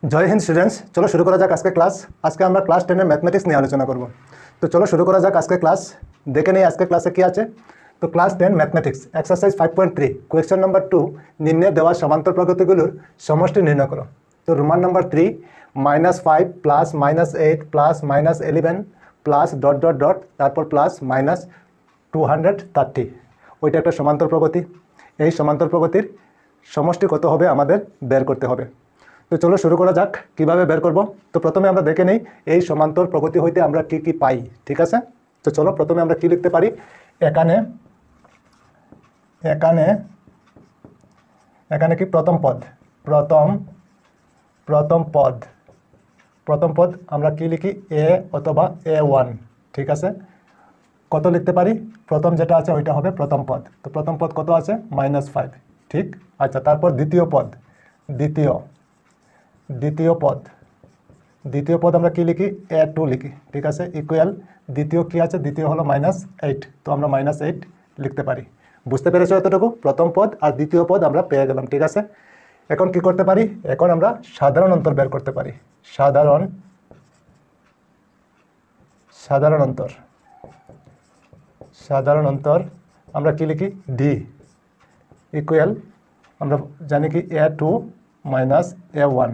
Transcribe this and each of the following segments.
जय हिंद स्टूडेंट्स। चलो शुरू करा जाक आज के क्लास। आज के আমরা ক্লাস 10 এর ম্যাথমেটিক্স নিয়ে আলোচনা করব। তো চলো শুরু করা যাক আজকে ক্লাস। দেখে নেই আজকে ক্লাসে কি আছে। তো class 10 mathematics exercise 5.3 question number 2 নিম্নে দেওয়া সমান্তর প্রগতিগুলোর সমষ্টি নির্ণয় করো। তো Roman number 3 -5 plus -8 plus -11 plus dot dot dot তারপর প্লাস -230 ওইটা একটা সমান্তর প্রগতি। এই সমান্তর প্রগতির সমষ্টি কত হবে আমাদের বের করতে হবে। তো চলো শুরু করা যাক কিভাবে বের করব। তো প্রথমে আমরা দেখে নেই এই সমান্তর প্রগতি হইতে আমরা কি কি পাই, ঠিক আছে। তো চলো প্রথমে আমরা কি লিখতে পারি। এখানে এখানে এখানে কি প্রথম পদ প্রথম পদ আমরা কি লিখি এ অথবা a1, ঠিক আছে। কত লিখতে পারি, প্রথম যেটা আছে ওইটা হবে প্রথম পদ। তো প্রথম পদ কত আছে -5, ঠিক। আচ্ছা, তারপর দ্বিতীয় পদ আমরা কি লিখি a2 লিখি, ঠিক আছে। ইকুয়াল দ্বিতীয় কি আছে, দ্বিতীয় হলো -8, তো আমরা -8 লিখতে পারি। বুঝতে পেরেছো এতটুকু? প্রথম পদ আর দ্বিতীয় পদ আমরা পেয়ে গেলাম, ঠিক আছে। এখন কি করতে পারি, এখন আমরা সাধারণ অন্তর বের করতে পারি। সাধারণ অন্তর আমরা কি লিখি ডি ইকুয়াল আমরা জানি কি a2 -a1,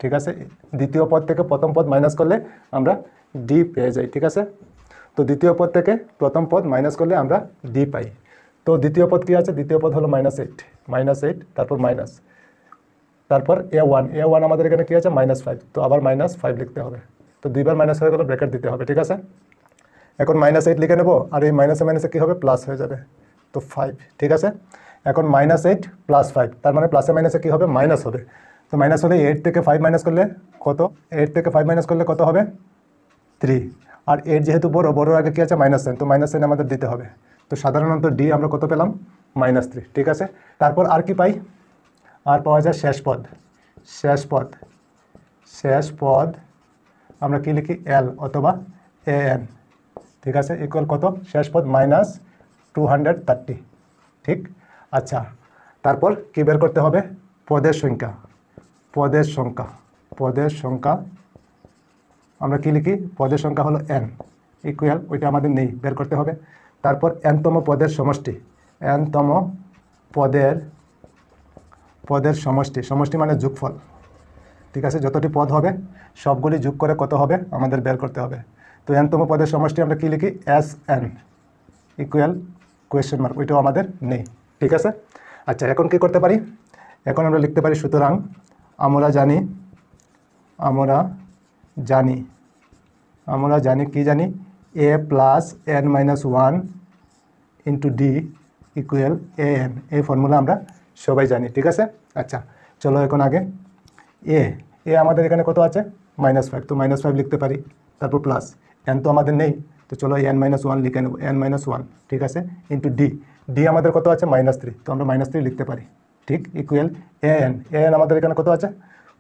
ঠিক আছে। দ্বিতীয় পদ থেকে প্রথম পদ মাইনাস করলে আমরা ডি পেয়ে যাই, ঠিক আছে। তো দ্বিতীয় পদ থেকে প্রথম পদ মাইনাস করলে আমরা ডি পাই। তো দ্বিতীয় পদ কি আছে, দ্বিতীয় পদ হলো -8, তারপর মাইনাস, তারপর a1 আমাদের এখানে কি আছে -5, তো আবার -5 লিখতে হবে। তো দুইবার মাইনাস হয়ে গেলে ব্র্যাকেট দিতে হবে, ঠিক আছে। এখন -8 লিখে নেব আর এই মাইনাসে কী হবে প্লাস হয়ে যাবে, তো 5, ঠিক আছে। এখন -8 + 5 তার মানে প্লাসে মাইনাসে কী হবে মাইনাস হবে। তো মাইনাস হলে 8 থেকে 5 মাইনাস করলে কত, 8 থেকে 5 মাইনাস করলে কত হবে 3। আর 8 যেহেতু বড় আগে কী আছে -9, তো -9 আমাদের দিতে হবে। তো সাধারণত ডি আমরা কত পেলাম -3, ঠিক আছে। তারপর আর কি পাই, আর পাওয়া যায় শেষ পদ আমরা কি লিখি এল অথবা an, ঠিক আছে। ইকুয়াল কত, শেষ পদ -230, ঠিক। আচ্ছা, তারপর কি বের করতে হবে, পদের সংখ্যা আমরা কি লিখি, পদের সংখ্যা হলো n ইকুয়াল ওইটা আমাদের নেই, বের করতে হবে। তারপর nতম পদের সমষ্টি মানে যোগফল, ঠিক আছে। যতটি পদ হবে সবগুলি যোগ করে কত হবে আমাদের বের করতে হবে। তো nতম পদের সমষ্টি আমরা কি লিখি Sn ইকুয়াল কোয়েশ্চেন মার্ক, ওইটাও আমাদের নেই, ঠিক আছে। আচ্ছা, এখন কি করতে পারি, এখন আমরা লিখতে পারি সুতরাং আমরা জানি কি জানি a + n-1 * d equal an, এই ফর্মুলা আমরা সবাই জানি, ঠিক আছে। আচ্ছা চলো এখন আগে এ আমাদের এখানে কত আছে -5, তো -5 লিখতে পারি। তারপর প্লাস n তো আমাদের নেই, তো চলো n-1 লিখে নেব, n-1, ঠিক আছে, ইন্টু ডি আমাদের কত আছে -3, তো আমরা -3 লিখতে পারি, ঠিক। ইকুয়াল an আমাদের এখানে কত আছে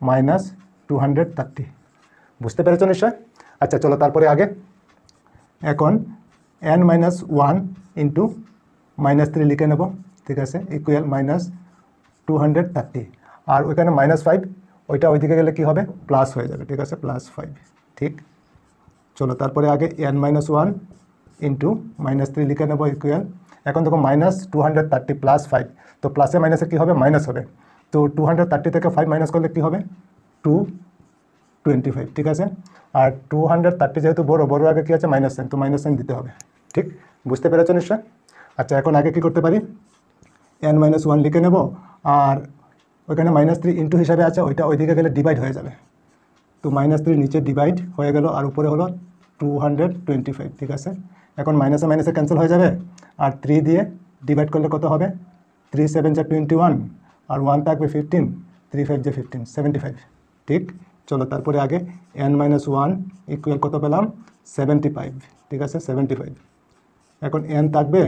-230। বুঝতে পেরেছো নিশ্চয়? আচ্ছা চলো তারপরে আগে এখন n-1 ইন্টু -3 লিখে নেব, ঠিক আছে। ইকুয়াল -230, আর ওইখানে -5 ওইটা ওইদিকে গেলে কি হবে প্লাস হয়ে যাবে, ঠিক আছে, +5, ঠিক। চলো তারপরে আগে n-1 ইন্টু -3 লিখে নেব ইকুয়াল, এখন দেখো -230 + 5, তো প্লাসে মাইনাসে কী হবে মাইনাস হবে। তো 230 থেকে 5 মাইনাস করলে কী হবে 225, ঠিক আছে। আর 230 যেহেতু বড় আগে কী আছে -সাইন, তো -সাইন দিতে হবে, ঠিক। বুঝতে পেরেছো নিশ্চয়? আচ্ছা এখন আগে কি করতে পারি, n-1 লিখে নেব, আর ওইখানে -3 ইন্টু হিসাবে আছে, ওইটা ওইদিকে গেলে ডিভাইড হয়ে যাবে। তো -3 নিচে ডিভাইড হয়ে গেল, আর উপরে হলো 225, ঠিক আছে। এখন মাইনাসে ক্যান্সেল হয়ে যাবে, আর 3 দিয়ে ডিভাইড করলে কত হবে 3 7 = 21, আর 1 থাকবে 15, 3 5 = 15, 75, ঠিক। চলো তারপরে আগে n-1 ইকুয়াল কত পেলাম 75, ঠিক আছে, 75। এখন n থাকবে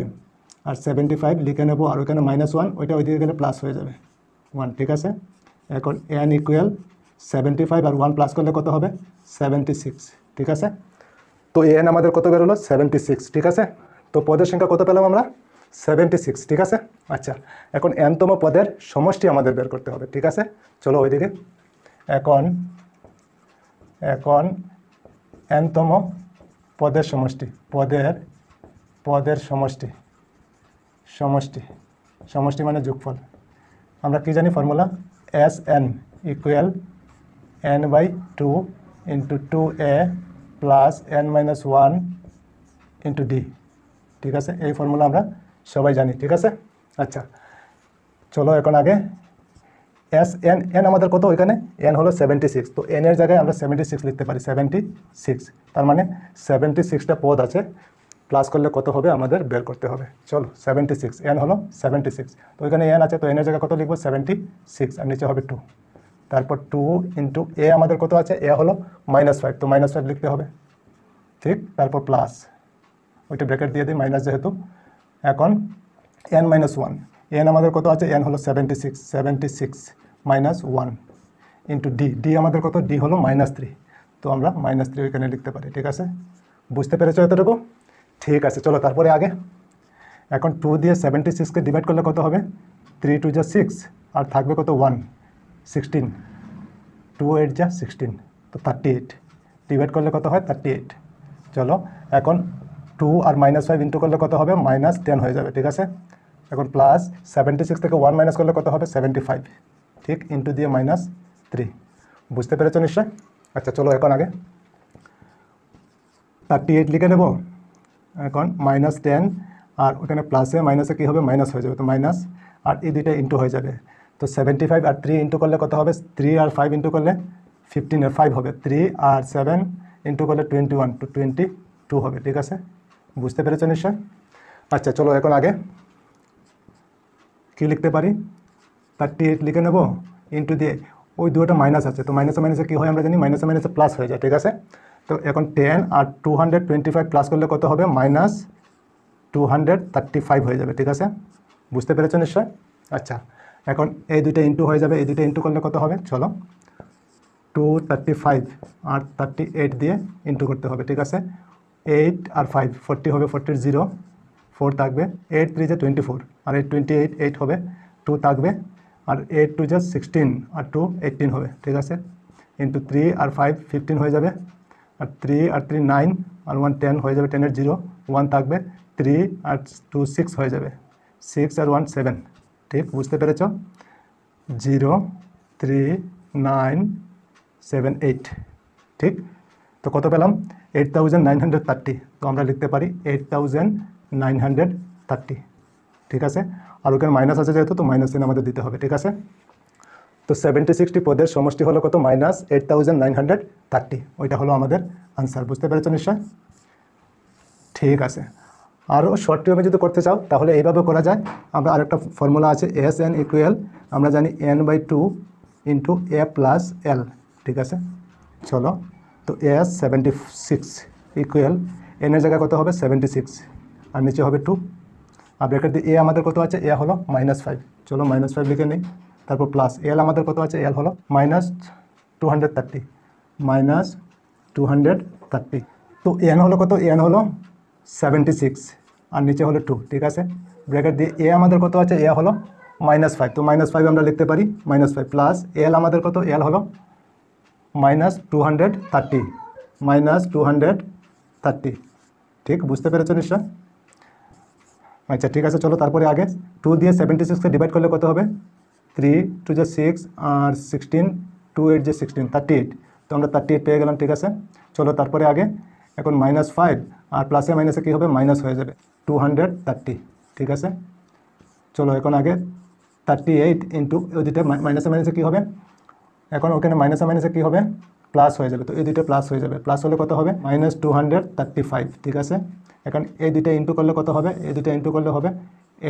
আর 75 লিখে নেব, আর ওইখানে -1 ওইটা ওইদিকে গেলে প্লাস হয়ে যাবে 1, ঠিক আছে। এখন n ইকুয়াল 75 আর 1 প্লাস করলে কত হবে 76, ঠিক আছে। তো n আমাদের কত বেরোলো 76, ঠিক আছে। তো পদের সংখ্যা কত পেলাম আমরা 76, ঠিক আছে। আচ্ছা এখন nতম পদের সমষ্টি আমাদের বের করতে হবে, ঠিক আছে। চলো ওইদিকে এখন এখন nতম পদের সমষ্টি, পদের সমষ্টি মানে যোগফল। আমরা কি জানি formula, Sn equal n/2 into 2a plus n-1 into d। ঠিক আছে, এই ফর্মুলা আমরা সবাই জানি। ঠিক আছে, আচ্ছা চলো এখন আগে n আমাদের কত, ওইখানে n হলো 76, তো n এর জায়গায় আমরা 76 লিখতে পারি, 76। তার মানে 76টা পদ আছে, প্লাস করলে কত হবে আমাদের বের করতে হবে। চলো 76, n হলো 76, তো ওইখানে n আছে, তো n এর জায়গায় কত লিখবো, 76, আর নিচে হবে 2। তারপর 2 ইন্টু a আমাদের কত আছে, a হলো -5, তো -5 লিখতে হবে। ঠিক, তারপর প্লাস, ওইটা ব্র্যাকেট দিয়ে দিই মাইনাস যেহেতু। এখন n-1, n আমাদের কত আছে, n হলো 76 -1 ইন্টু d আমাদের কত, d হলো -3, তো আমরা -3 ওইখানে লিখতে পারি। ঠিক আছে, বুঝতে পেরেছো এতটুকু? ঠিক আছে, চলো তারপরে আগে। এখন 2 দিয়ে 76কে ডিভাইড করলে কত হবে, 3 2 যা 6, আর থাকবে কত 1, 16, 2 8 যা 16, তো 38, ডিভাইড করলে কত হয় 38। চলো এখন 2 আর -5 ইন্টু করলে কত হবে, -10 হয়ে যাবে। ঠিক আছে, এখন প্লাস 76 থেকে 1 মাইনাস করলে কত হবে, 75। ঠিক, ইন্টু দিয়ে -3, বুঝতে পেরেছো নিশ্চয়? আচ্ছা চলো এখন আগে 38 লিখে নেব। এখন -10, আর ওখানে প্লাসে মাইনাসে কী হবে, মাইনাস হয়ে যাবে, তো মাইনাস, আর এই দুইটা ইন্টু হয়ে যাবে। তো 75 আর 3 ইন্টু করলে কত হবে, 3 আর 5 ইন্টু করলে 15 আর 5 হবে, 3 আর 7 ইন্টু করলে 21, তো 22 হবে। ঠিক আছে, বুঝতে পেরেছো নিশ্চয়? আচ্ছা চলো এখন আগে কি লিখতে পারি, 38 লিখে নেব, ইন্টু দিয়ে ওই দুটো মাইনাস আছে, তো মাইনাসে মাইনাসে কী হয় আমরা জানি, মাইনাসে মাইনাসে প্লাস হয়ে যায়। ঠিক আছে, তো এখন 10 আর 225 প্লাস করলে কত হবে, -235 হয়ে যাবে। ঠিক আছে, বুঝতে পেরেছো নিশ্চয়? আচ্ছা এখন এই দুইটা ইন্টু হয়ে যাবে, এই দুইটা ইন্টু করলে কত হবে, চলো 235 আর 38 দিয়ে ইন্টু করতে হবে। ঠিক আছে, 8 আর 5 40 হবে, 40 0 4 থাকবে, 8 3 যে 24, আর 8 28, 8 হবে, 2 থাকবে, আর 8 2 যে 16, আর 2 18 হবে। ঠিক আছে, ইন্টু 3 আর 5 15 হয়ে যাবে, আর 3 আর 3 9, আর 1 10 হয়ে যাবে, 10 এর 0 1 থাকবে, 3 আর 2 6 হয়ে যাবে, 6 আর 1 7। ঠিক, বুঝতে পেরেছ? 0 3 9 7 8। ঠিক, তো কত পেলাম, 8930, তো আমরা লিখতে পারি 8930। ঠিক আছে, আর ওখানে মাইনাস আছে যেহেতু, তো -3 আমাদের দিতে হবে। ঠিক আছে, তো 76টি পদের সমষ্টি হলো কত, -8930, ওইটা হলো আমাদের আনসার। বুঝতে পেরেছো নিশ্চয়? ঠিক আছে, আরও শর্ট টার্মে যদি করতে চাও তাহলে এইভাবে করা যায়। আমরা আরেকটা ফর্মুলা আছে, Sn ইকুয়াল আমরা জানি n/2 into a plus l। ঠিক আছে, চলো তো S76 ইকুয়াল n এর জায়গায় কত হবে, 76, আর নিচে হবে 2, আর ব্র্যাকেট দিয়ে a আমাদের কত আছে, a হলো -5, চলো -5 লিখে নিই। তারপর প্লাস l আমাদের কত আছে, l হলো -230, -230, তো n হলো কত, n হলো 76, আর নিচে হলো 2। ঠিক আছে, ব্র্যাকেট দিয়ে a আমাদের কত আছে, a হলো -5, তো -5 আমরা লিখতে পারি, -5 প্লাস l আমাদের কত, l হলো -230, ঠিক, বুঝতে পেরেছো নিশ্চয়? আচ্ছা ঠিক আছে, চলো তারপরে আগে 2 দিয়ে 76কে ডিভাইড করলে কত হবে, 3 2 যে 6, আর 16 2 8 যে 16, 38, তো আমরা 38 পেয়ে গেলাম। ঠিক আছে, চলো তারপরে আগে এখন -5 আর প্লাসে মাইনাসে কী হবে, মাইনাস হয়ে যাবে, 230। ঠিক আছে, চলো এখন আগে 38 ইন্টু ওই দুটো মাইনাসে মাইনাসে কী হবে, এখন ওখানে মাইনাসে মাইনাসে কী হবে, প্লাস হয়ে যাবে, তো এই দুটো প্লাস হয়ে যাবে, প্লাস হলে কত হবে, -235। ঠিক আছে, এখন এই দুটো ইন্টু করলে কত হবে, এই দুটো ইন্টু করলে হবে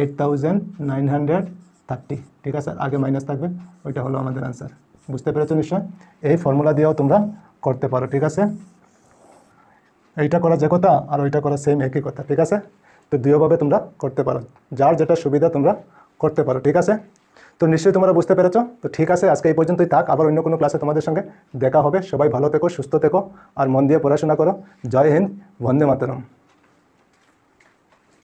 8930। ঠিক আছে, আগে মাইনাস থাকবে, ওইটা হলো আমাদের আনসার। বুঝতে পেরেছো নিশ্চয়? এই ফর্মুলা দিয়েও তোমরা করতে পারো। ঠিক আছে, এইটা করা যে কথা আর ওইটা করা সেম একই কথা। ঠিক আছে, তো দুইভাবে তোমরা করতে পারো, যার যেটা সুবিধা তোমরা করতে পারো। ঠিক আছে, তো নিশ্চয়ই তোমরা বুঝতে পেরেছো। তো ঠিক আছে, আজকে এই পর্যন্তই থাক, আবার অন্য কোনো ক্লাসে তোমাদের সঙ্গে দেখা হবে। সবাই ভালো থেকো, সুস্থ থেকো, আর মন দিয়ে পড়াশোনা করো। জয় হিন্দ, বন্দে মাতরম।